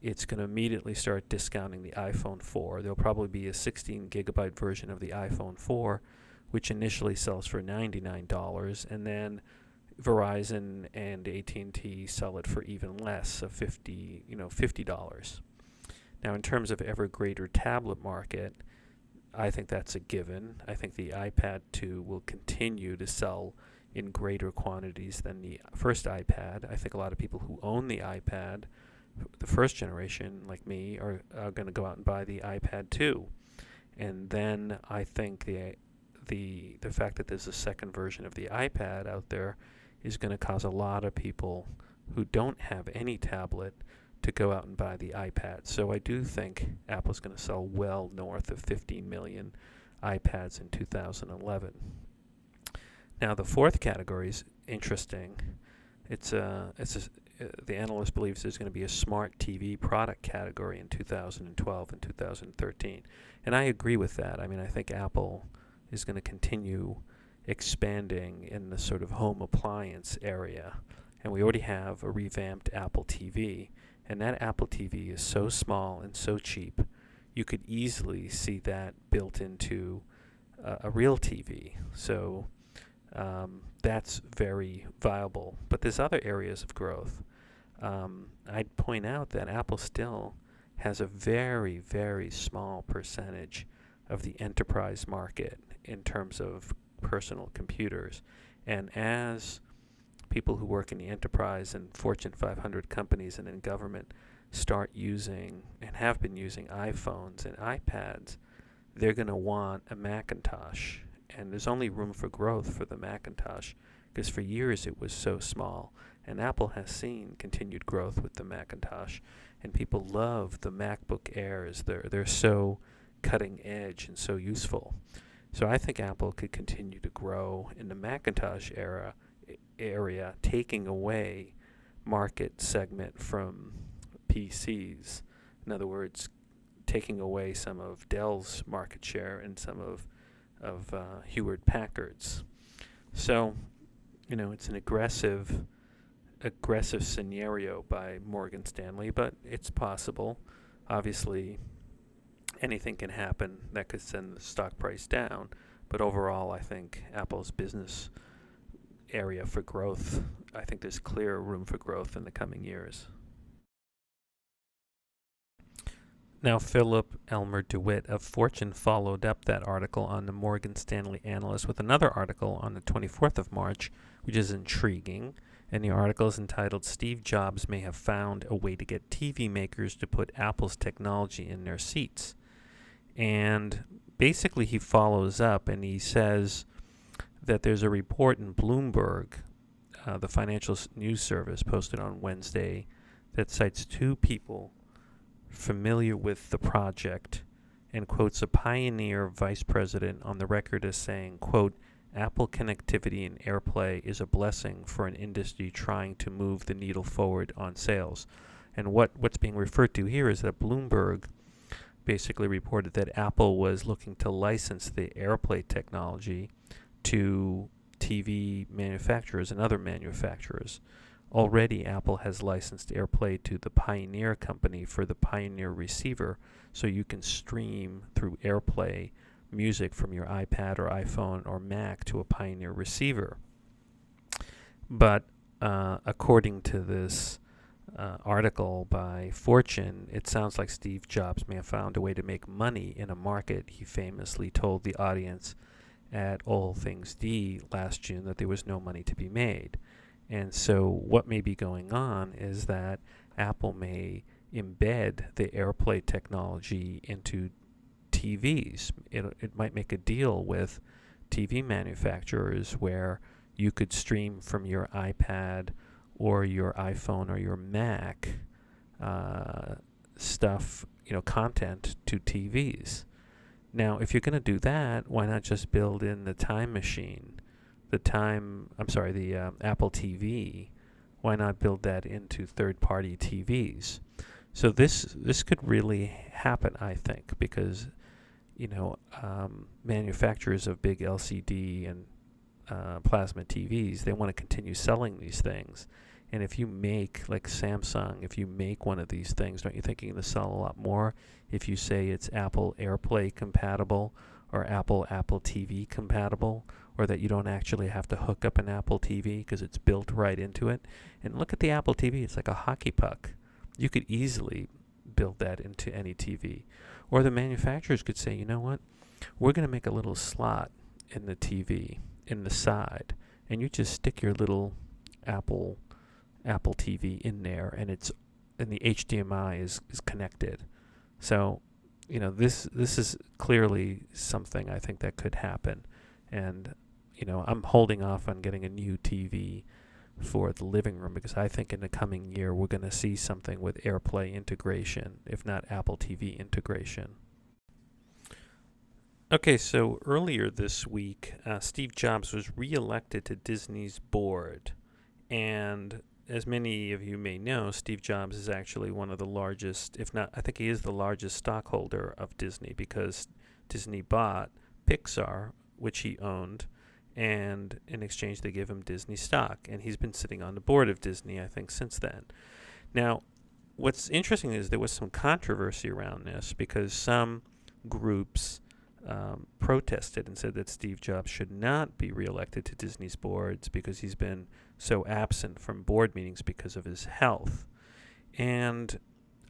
A: it's going to immediately start discounting the iPhone 4. There'll probably be a 16 gigabyte version of the iPhone 4, which initially sells for $99, and then Verizon and AT&T sell it for even less, so $50. Now, in terms of ever greater tablet market, I think that's a given. I think the iPad 2 will continue to sell in greater quantities than the first iPad. I think a lot of people who own the iPad, the first generation, like me, are going to go out and buy the iPad 2. And then I think the fact that there's a second version of the iPad out there is going to cause a lot of people who don't have any tablet to go out and buy the iPad. So I do think Apple's going to sell well north of 15 million iPads in 2011. Now the fourth category is interesting. The analyst believes there's going to be a smart TV product category in 2012 and 2013. And I agree with that. I mean, I think Apple is going to continue expanding in the sort of home appliance area. And we already have a revamped Apple TV. And that Apple TV is so small and so cheap, you could easily see that built into a real TV. So that's very viable. But there's other areas of growth. I'd point out that Apple still has a very, very small percentage of the enterprise market in terms of personal computers. And as people who work in the enterprise and Fortune 500 companies and in government start using and have been using iPhones and iPads, they're going to want a Macintosh. And there's only room for growth for the Macintosh because for years it was so small. And Apple has seen continued growth with the Macintosh. And people love the MacBook Airs. They're so cutting edge and so useful. So I think Apple could continue to grow in the Macintosh area, taking away market segment from PCs. In other words, taking away some of Dell's market share and some of Hewlett Packard's. So, it's an aggressive scenario by Morgan Stanley, but it's possible. Obviously, anything can happen that could send the stock price down. But overall, I think Apple's business area for growth, I think there's clear room for growth in the coming years. Now, Philip Elmer DeWitt of Fortune followed up that article on the Morgan Stanley analyst with another article on the 24th of March, which is intriguing. And the article is entitled, Steve Jobs May Have Found a Way to Get TV Makers to Put Apple's Technology in Their Seats. And basically he follows up and he says that there's a report in Bloomberg, the financial news service, posted on Wednesday that cites two people familiar with the project and quotes a Pioneer vice president on the record as saying, quote, Apple connectivity and Airplay is a blessing for an industry trying to move the needle forward on sales. And what's being referred to here is that Bloomberg basically reported that Apple was looking to license the Airplay technology to TV manufacturers and other manufacturers. Already, Apple has licensed Airplay to the Pioneer company for the Pioneer receiver, so you can stream through Airplay music from your iPad or iPhone or Mac to a Pioneer receiver. But according to this article by Fortune, it sounds like Steve Jobs may have found a way to make money in a market. He famously told the audience at All Things D last June that there was no money to be made. And so what may be going on is that Apple may embed the Airplay technology into TVs. It might make a deal with TV manufacturers where you could stream from your iPad or your iPhone or your Mac content to TVs. Now, if you're going to do that, why not just build in the time machine? The Apple TV, why not build that into third-party TVs? So this could really happen, I think, because manufacturers of big LCD and plasma TVs, they want to continue selling these things. And if you make, like Samsung, if you make one of these things, don't you think you're going to sell a lot more if you say it's Apple Airplay compatible or Apple TV compatible, or that you don't actually have to hook up an Apple TV because it's built right into it? And look at the Apple TV. It's like a hockey puck. You could easily build that into any TV. Or the manufacturers could say, you know what, we're going to make a little slot in the TV, in the side, and you just stick your little Apple TV in there, and the HDMI is connected. So, this is clearly something I think that could happen. And, I'm holding off on getting a new TV for the living room, because I think in the coming year we're going to see something with Airplay integration, if not Apple TV integration. Okay, so earlier this week, Steve Jobs was reelected to Disney's board. And as many of you may know, Steve Jobs is actually one of the largest, if not, I think he is the largest stockholder of Disney, because Disney bought Pixar, which he owned, and in exchange they gave him Disney stock. And he's been sitting on the board of Disney, I think, since then. Now, what's interesting is there was some controversy around this, because some groups protested and said that Steve Jobs should not be reelected to Disney's boards because he's been so absent from board meetings because of his health. And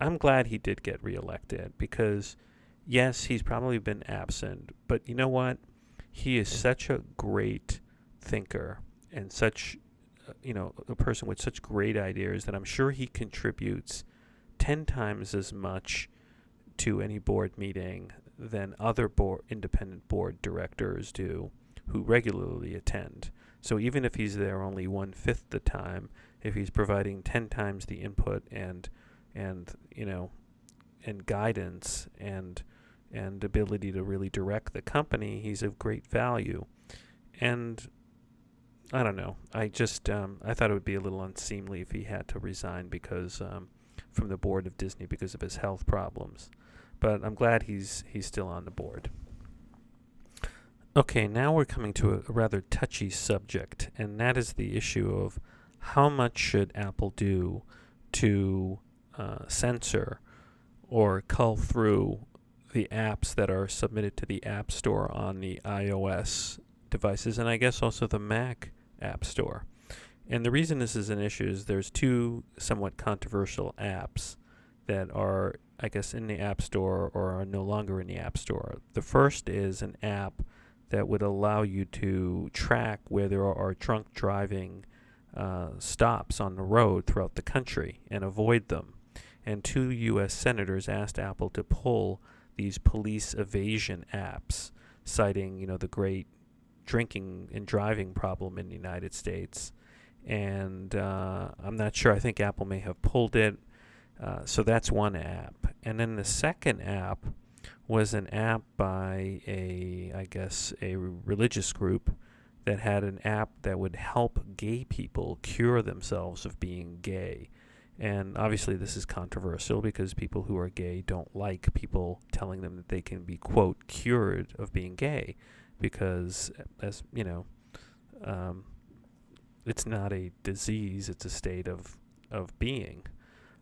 A: I'm glad he did get reelected, because yes, he's probably been absent, but you know what? He is such a great thinker and such, a person with such great ideas that I'm sure he contributes 10 times as much to any board meeting than other independent board directors do who regularly attend. So even if he's there only 1/5 the time, if he's providing 10 times the input and guidance and ability to really direct the company, he's of great value. And I don't know. I just I thought it would be a little unseemly if he had to resign because from the board of Disney because of his health problems. But I'm glad he's still on the board. Okay, now we're coming to a rather touchy subject, and that is the issue of how much should Apple do to censor or cull through the apps that are submitted to the App Store on the iOS devices, and I guess also the Mac App Store. And the reason this is an issue is there's two somewhat controversial apps that are, I guess, in the App Store or are no longer in the App Store. The first is an app that would allow you to track where there are drunk driving stops on the road throughout the country and avoid them. And 2 U.S. senators asked Apple to pull these police evasion apps, citing, the great drinking and driving problem in the United States. And I'm not sure. I think Apple may have pulled it. So that's one app. And then the second app was an app by a religious group that had an app that would help gay people cure themselves of being gay. And obviously this is controversial because people who are gay don't like people telling them that they can be, quote, cured of being gay, because, as you know, it's not a disease, it's a state of being.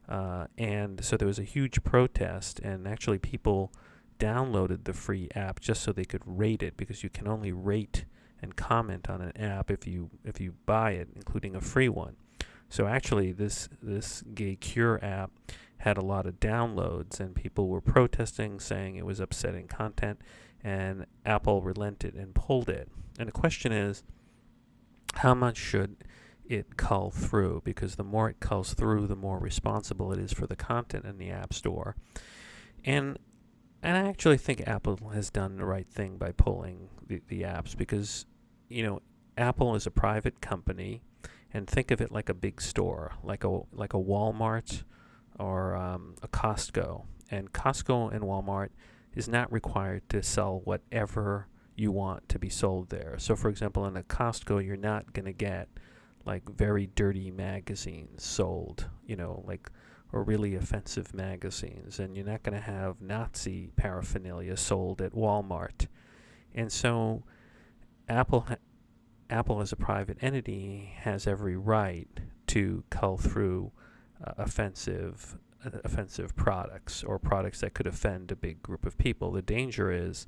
A: And so there was a huge protest, and actually people downloaded the free app just so they could rate it, because you can only rate and comment on an app if you buy it, including a free one. So actually this Gay Cure app had a lot of downloads, and people were protesting, saying it was upsetting content, and Apple relented and pulled it. And the question is, how much should it cull through? Because the more it culls through, the more responsible it is for the content in the App Store. And I actually think Apple has done the right thing by pulling the apps, because, Apple is a private company, and think of it like a big store, like a Walmart or a Costco. And Costco and Walmart is not required to sell whatever you want to be sold there. So, for example, in a Costco, you're not going to get like very dirty magazines sold, or really offensive magazines, and you're not going to have Nazi paraphernalia sold at Walmart. And so Apple as a private entity has every right to cull through offensive products, or products that could offend a big group of people. The danger is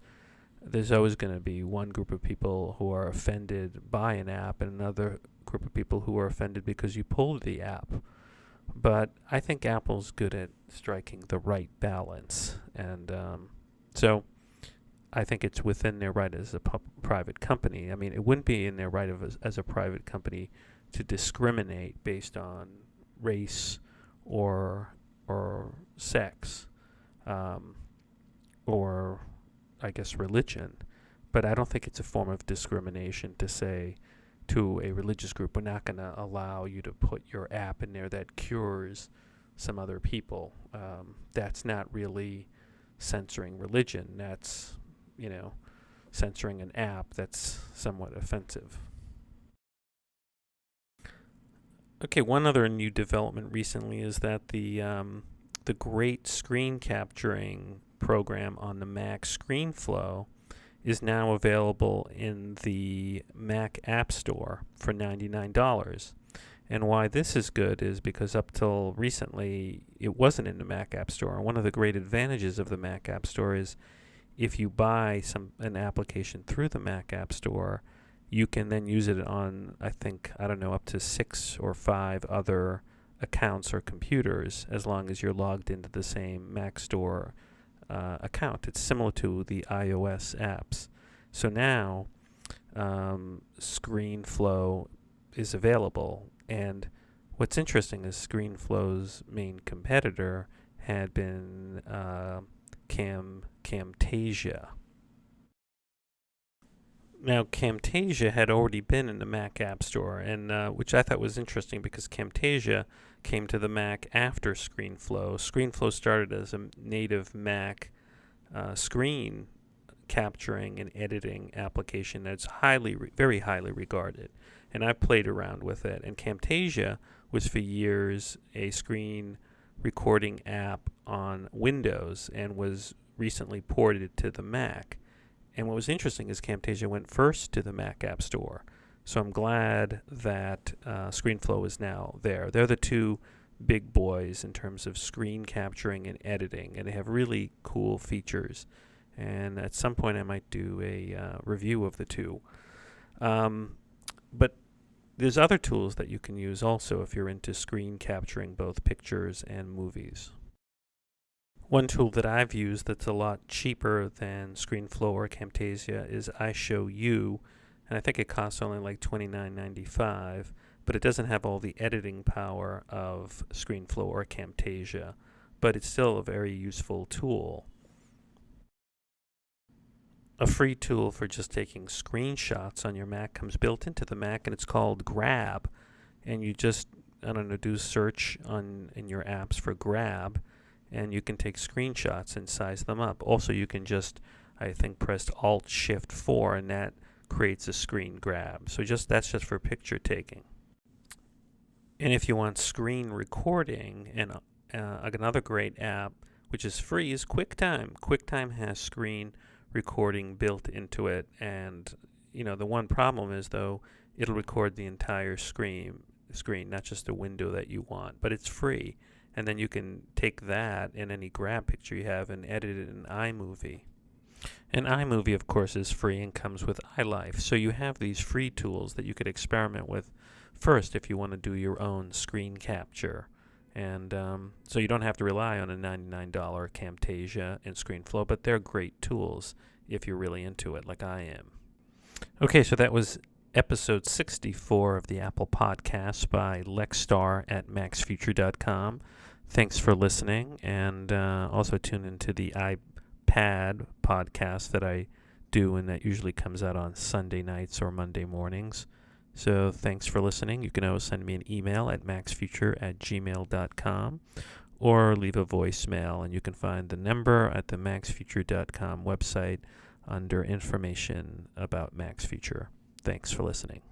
A: there's always going to be one group of people who are offended by an app and another group of people who are offended because you pulled the app. But I think Apple's good at striking the right balance, and so I think it's within their right as a private company. I mean, it wouldn't be in their right as a private company to discriminate based on race or sex, or I guess religion. But I don't think it's a form of discrimination to say to a religious group. We're not going to allow you to put your app in there that cures some other people. That's not really censoring religion. That's, censoring an app that's somewhat offensive. Okay, one other new development recently is that the great screen capturing program on the Mac, ScreenFlow, is now available in the Mac App Store for $99. And why this is good is because up till recently it wasn't in the Mac App Store. One of the great advantages of the Mac App Store is if you buy an application through the Mac App Store, you can then use it on, up to 6 or 5 other accounts or computers, as long as you're logged into the same Mac Store account. It's similar to the iOS apps. So now ScreenFlow is available, and what's interesting is ScreenFlow's main competitor had been Camtasia. Now, Camtasia had already been in the Mac App Store, and which I thought was interesting because Camtasia came to the Mac after ScreenFlow. ScreenFlow started as a native Mac screen capturing and editing application that's very highly regarded. And I played around with it. And Camtasia was for years a screen recording app on Windows and was recently ported to the Mac. And what was interesting is Camtasia went first to the Mac App Store. So I'm glad that ScreenFlow is now there. They're the two big boys in terms of screen capturing and editing, and they have really cool features. And at some point I might do a review of the two. But there's other tools that you can use also if you're into screen capturing both pictures and movies. One tool that I've used that's a lot cheaper than ScreenFlow or Camtasia is iShowU, and I think it costs only like $29.95, but it doesn't have all the editing power of ScreenFlow or Camtasia, but it's still a very useful tool. A free tool for just taking screenshots on your Mac comes built into the Mac, and it's called Grab, and you just, do search in your apps for Grab, and you can take screenshots and size them up. Also, you can just, press Alt-Shift-4, and that creates a screen grab. So that's just for picture taking. And if you want screen recording, and another great app, which is free, is QuickTime. QuickTime has screen recording built into it, and the one problem is, though, it'll record the entire screen, not just a window that you want. But it's free. And then you can take that and any grab picture you have and edit it in iMovie. And iMovie, of course, is free and comes with iLife. So you have these free tools that you could experiment with first if you want to do your own screen capture. And so you don't have to rely on a $99 Camtasia and ScreenFlow, but they're great tools if you're really into it like I am. Okay, so that was episode 64 of the Apple Podcast by Lexstar at maxfuture.com. Thanks for listening, and also tune into the iPad podcast that I do, and that usually comes out on Sunday nights or Monday mornings. So thanks for listening. You can always send me an email at maxfuture@gmail.com or leave a voicemail, and you can find the number at the maxfuture.com website under information about MaxFuture. Thanks for listening.